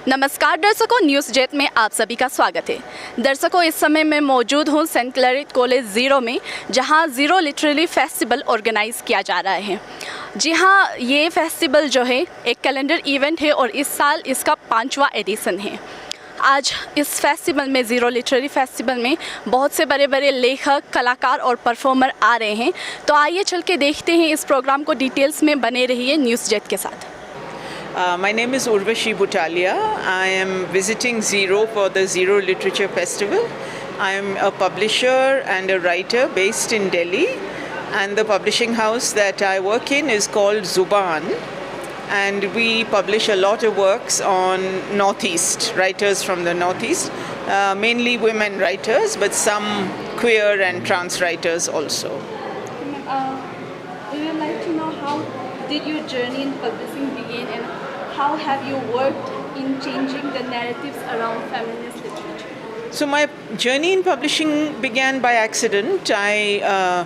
नमस्कार दर्शकों, news jet में आप सभी का स्वागत है। दर्शकों, इस समय मैं मौजूद हूँ सेंट क्लैरेट कॉलेज ज़ीरो में, जहाँ ज़ीरो लिटरेरी फेस्टिवल ऑर्गेनाइज़ किया जा रहा है। जी हाँ, ये फेस्टिवल जो है एक कैलेंडर इवेंट है और इस साल इसका 5वां एडिशन है। आज इस फेस्टिवल में, ज़ीरो लिटरेरी फेस्टिवल में बहुत से बड़े बड़े लेखक, कलाकार और परफॉर्मर आ रहे हैं। तो आइए चल के देखते हैं इस प्रोग्राम को। डिटेल्स में बने रहिए न्यूज़ जेट के साथ। My name is Urvashi Butalia. I am visiting Ziro for the Ziro Literature Festival. I am a publisher and a writer based in Delhi, and the publishing house that I work in is called Zubaan, and we publish a lot of works on Northeast, writers from the Northeast, mainly women writers, but some queer and trans writers also. We would like to know, how did your journey in publishing begin, and how have you worked in changing the narratives around feminist literature? So my journey in publishing began by accident. I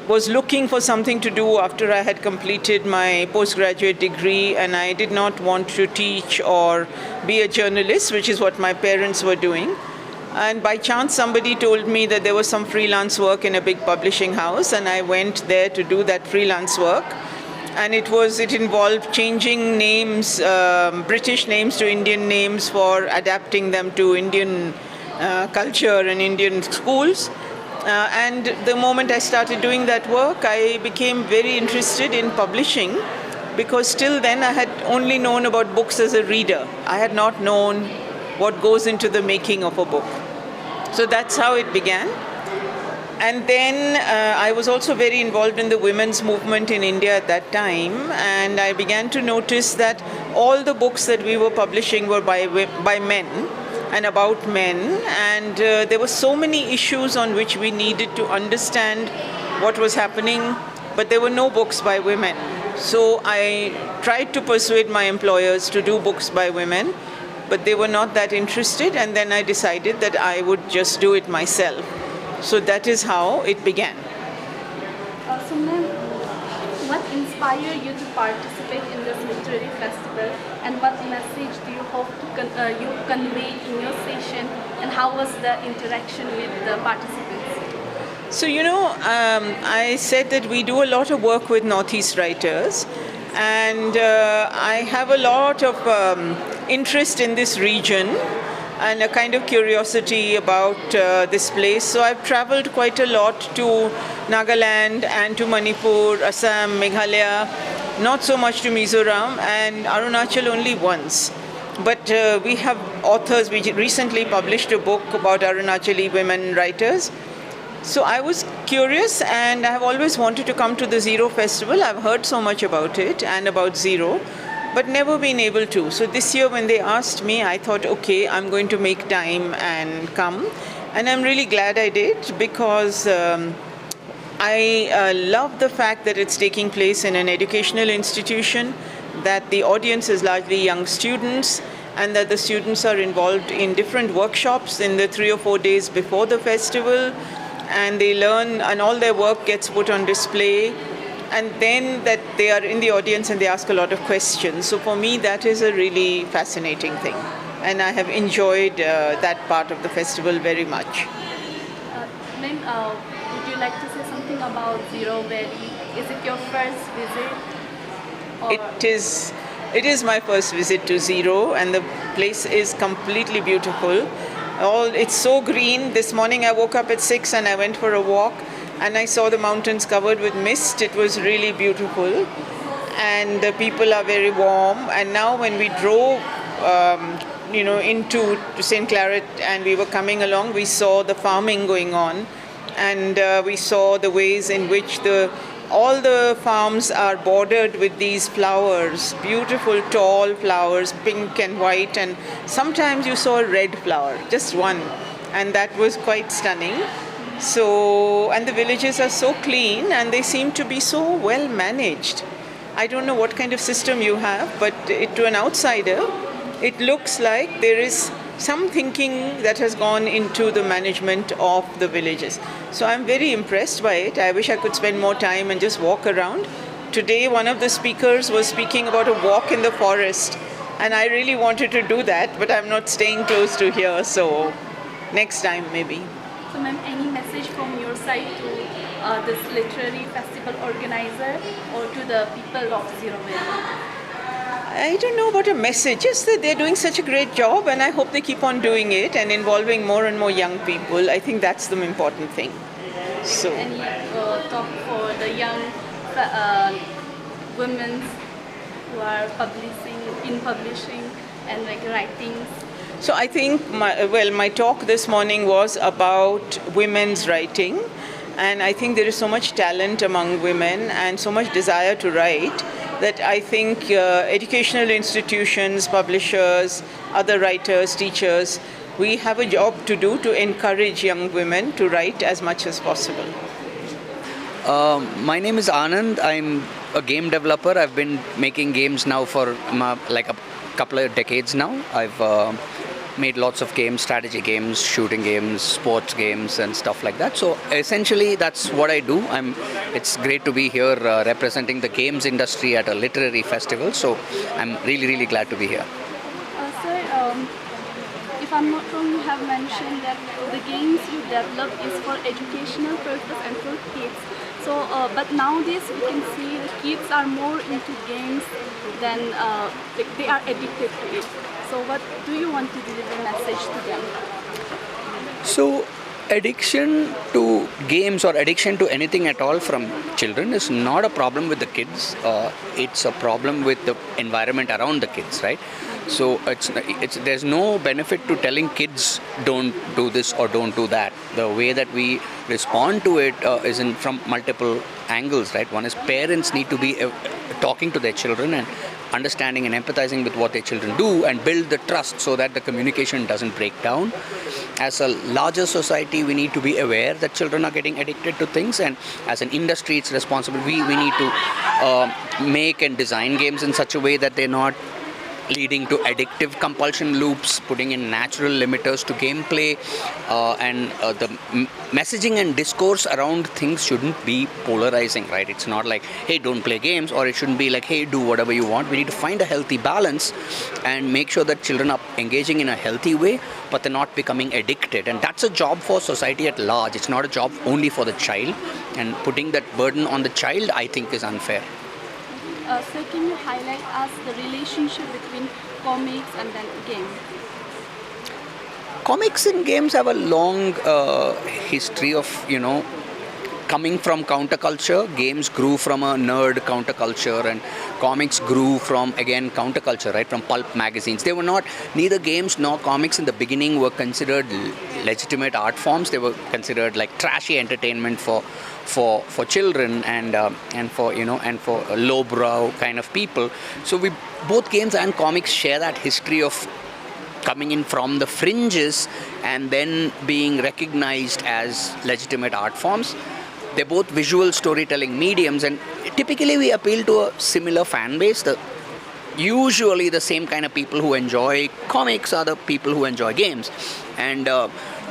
was looking for something to do after I had completed my postgraduate degree, and I did not want to teach or be a journalist, which is what my parents were doing. And by chance, somebody told me that there was some freelance work in a big publishing house, and I went there to do that freelance work. And it involved changing names, British names to Indian names, for adapting them to Indian culture and Indian schools. And the moment I started doing that work, I became very interested in publishing, because till then I had only known about books as a reader. I had not known what goes into the making of a book. So that's how it began. And then I was also very involved in the women's movement in India at that time, and I began to notice that all the books that we were publishing were by men and about men, and there were so many issues on which we needed to understand what was happening, but there were no books by women. So I tried to persuade my employers to do books by women, but they were not that interested, and then I decided that I would just do it myself. So that is how it began. So ma'am, what inspired you to participate in this literary festival, and what message do you hope to you convey in your session, and how was the interaction with the participants? So I said that we do a lot of work with Northeast writers, and I have a lot of interest in this region and a kind of curiosity about this place. So I've traveled quite a lot to Nagaland and to Manipur, Assam, Meghalaya, not so much to Mizoram, and Arunachal only once. But we have authors. We recently published a book about Arunachali women writers. So I was curious, and I have always wanted to come to the Ziro Festival. I've heard so much about it and about Ziro, but never been able to. So this year when they asked me, I thought, okay, I'm going to make time and come. And I'm really glad I did, because I love the fact that it's taking place in an educational institution, that the audience is largely young students, and that the students are involved in different workshops in the 3 or 4 days before the festival, and they learn, and all their work gets put on display. And then that they are in the audience and they ask a lot of questions. So for me, that is a really fascinating thing. And I have enjoyed that part of the festival very much. Ma'am, would you like to say something about Ziro Valley? Is it your first visit? It is my first visit to Ziro, and the place is completely beautiful. It's so green. This morning I woke up at 6 and I went for a walk, and I saw the mountains covered with mist. It was really beautiful, and the people are very warm. And now when we drove into St. Claret and we were coming along, we saw the farming going on, and we saw the ways in which all the farms are bordered with these flowers, beautiful tall flowers, pink and white, and sometimes you saw a red flower, just one, and that was quite stunning. So, and the villages are so clean, and they seem to be so well managed. I don't know what kind of system you have, but to an outsider, it looks like there is some thinking that has gone into the management of the villages. So I'm very impressed by it. I wish I could spend more time and just walk around. Today, one of the speakers was speaking about a walk in the forest, And I really wanted to do that, but I'm not staying close to here, so next time maybe. So, ma'am, any message from your side to this literary festival organizer or to the people of Ziro Valley? I don't know about a message, just that they're doing such a great job, and I hope they keep on doing it and involving more and more young people. I think that's the important thing. So, Any talk for the young women who are publishing and like writings? so I think my talk this morning was about women's writing, and I think there is so much talent among women and so much desire to write that I think educational institutions, publishers, other writers, teachers, we have a job to do to encourage young women to write as much as possible. My name is Anand. I'm a game developer. I've been making games now for like a couple of decades now. I've made lots of games, strategy games, shooting games, sports games and stuff like that. So essentially that's what I do. It's great to be here representing the games industry at a literary festival. So I'm really glad to be here. Sir, if I'm not wrong, you have mentioned that the games you develop is for educational purpose and for kids. So, but nowadays we can see the kids are more into games than they are addicted to it. So, what do you want to deliver message to them? So addiction to games or addiction to anything at all from children is not a problem with the kids. It's a problem with the environment around the kids, right? So there's no benefit to telling kids don't do this or don't do that. The way that we respond to it is from multiple angles, right? One is parents need to be talking to their children and understanding and empathizing with what their children do and build the trust so that the communication doesn't break down. As a larger society, we need to be aware that children are getting addicted to things, and as an industry, it's responsible. We need to make and design games in such a way that they're not leading to addictive compulsion loops, putting in natural limiters to gameplay, and the messaging and discourse around things shouldn't be polarizing, right? It's not like, hey, don't play games, or it shouldn't be like, hey, do whatever you want. We need to find a healthy balance and make sure that children are engaging in a healthy way, but they're not becoming addicted. And that's a job for society at large. It's not a job only for the child, and putting that burden on the child, I think, is unfair. So can you highlight us the relationship between comics and then games? Comics and games have a long history of, coming from counterculture. Games grew from a nerd counterculture, and comics grew from, again, counterculture, right, from pulp magazines. They were not, neither games nor comics in the beginning were considered legitimate art forms. They were considered like trashy entertainment for children and for lowbrow kind of people. So both games and comics share that history of coming in from the fringes and then being recognized as legitimate art forms. They're both visual storytelling mediums, and typically we appeal to a similar fan base. Usually the same kind of people who enjoy comics are the people who enjoy games, and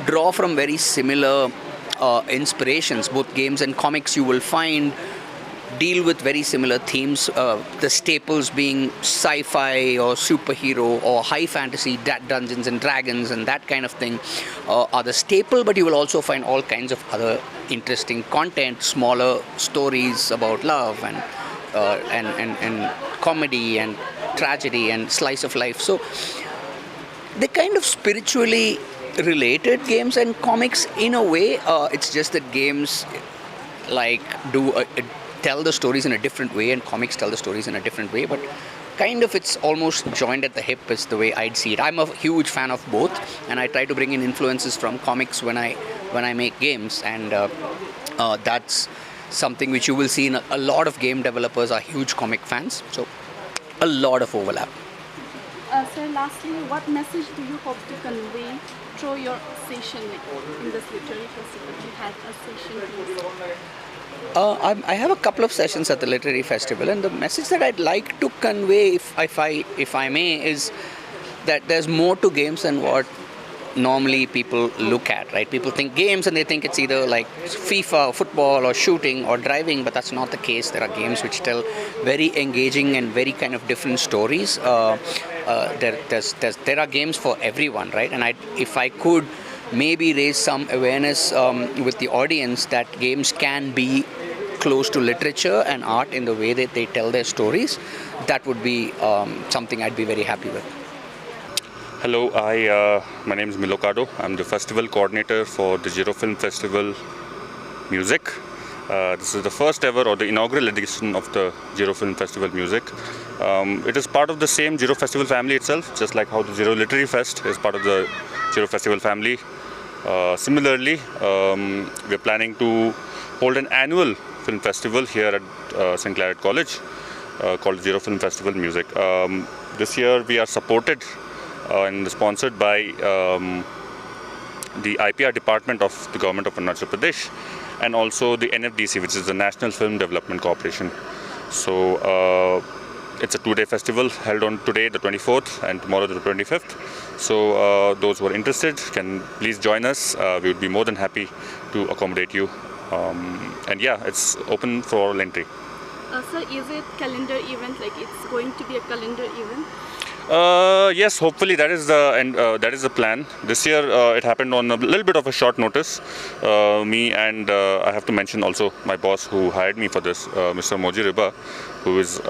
draw from very similar inspirations. Both games and comics, you will find, deal with very similar themes. The staples being sci-fi or superhero or high fantasy, Dungeons and Dragons and that kind of thing are the staple, but you will also find all kinds of other interesting content, smaller stories about love and comedy and tragedy and slice of life. So they're kind of spiritually related, games and comics, in a way. It's just that games tell the stories in a different way, and comics tell the stories in a different way, but kind of it's almost joined at the hip is the way I'd see it. I'm a huge fan of both, and I try to bring in influences from comics when I make games, and that's something which you will see in a lot of game developers are huge comic fans, so a lot of overlap. So lastly, what message do you hope to convey through your session in this literary festival? You had a session. I have a couple of sessions at the literary festival, and the message that I'd like to convey, if I may, is that there's more to games than what normally people look at, right? People think games and they think it's either like FIFA, football, or shooting or driving, but that's not the case. There are games which tell very engaging and very kind of different stories. there are games for everyone, right? And if I could maybe raise some awareness with the audience that games can be close to literature and art in the way that they tell their stories, that would be something I'd be very happy with. Hello, my name is Milokado. I'm the festival coordinator for the Ziro Film Festival Music. This is the first ever or the inaugural edition of the Ziro Film Festival Music. It is part of the same Ziro Festival family itself, just like how the Ziro Literary Fest is part of the Ziro Festival family. Similarly, we're planning to hold an annual film festival here at St. Claret College called Ziro Film Festival Music. This year we are supported and sponsored by the IPR department of the government of Arunachal Pradesh and also the NFDC, which is the National Film Development Corporation. So it's a 2-day festival held on today, the 24th, and tomorrow, the 25th. So those who are interested can please join us. We would be more than happy to accommodate you. And yeah, it's open for all entry. Sir, is it calendar event? Like it's going to be a calendar event? Yes, hopefully that is the plan. This year it happened on a little bit of a short notice. Me and I have to mention also my boss who hired me for this, Mr. Moji Riba, who is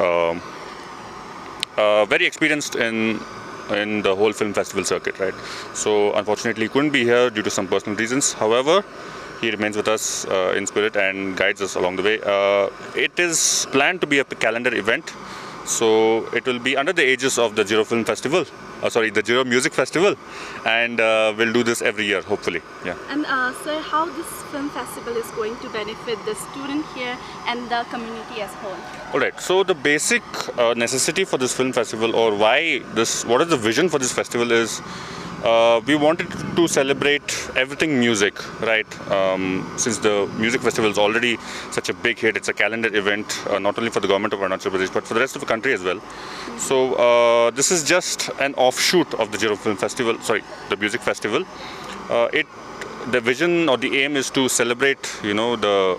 very experienced in the whole film festival circuit, right? So unfortunately he couldn't be here due to some personal reasons. However, he remains with us in spirit and guides us along the way. It is planned to be a calendar event. So it will be under the aegis of the Ziro Film Festival, the Ziro Music Festival, and we'll do this every year, hopefully. Yeah. And sir, how this film festival is going to benefit the student here and the community as whole? All right. So the basic necessity for this film festival, or what is the vision for this festival is, we wanted to celebrate everything music, right? Since the music festival is already such a big hit, it's a calendar event, not only for the government of Arunachal Pradesh, but for the rest of the country as well. So this is just an offshoot of the Ziro Film Festival, the music festival. The vision or the aim is to celebrate, the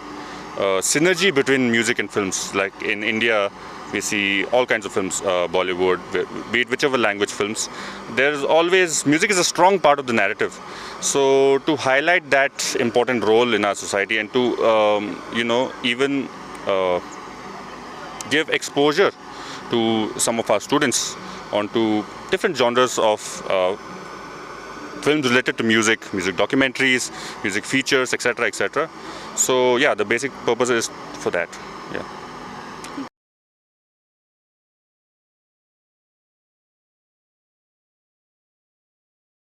synergy between music and films. Like in India, we see all kinds of films, Bollywood, be it whichever language films. Music is a strong part of the narrative. So to highlight that important role in our society and to, even give exposure to some of our students onto different genres of films related to music documentaries, music features, etc., etc. So yeah, the basic purpose is for that. Yeah.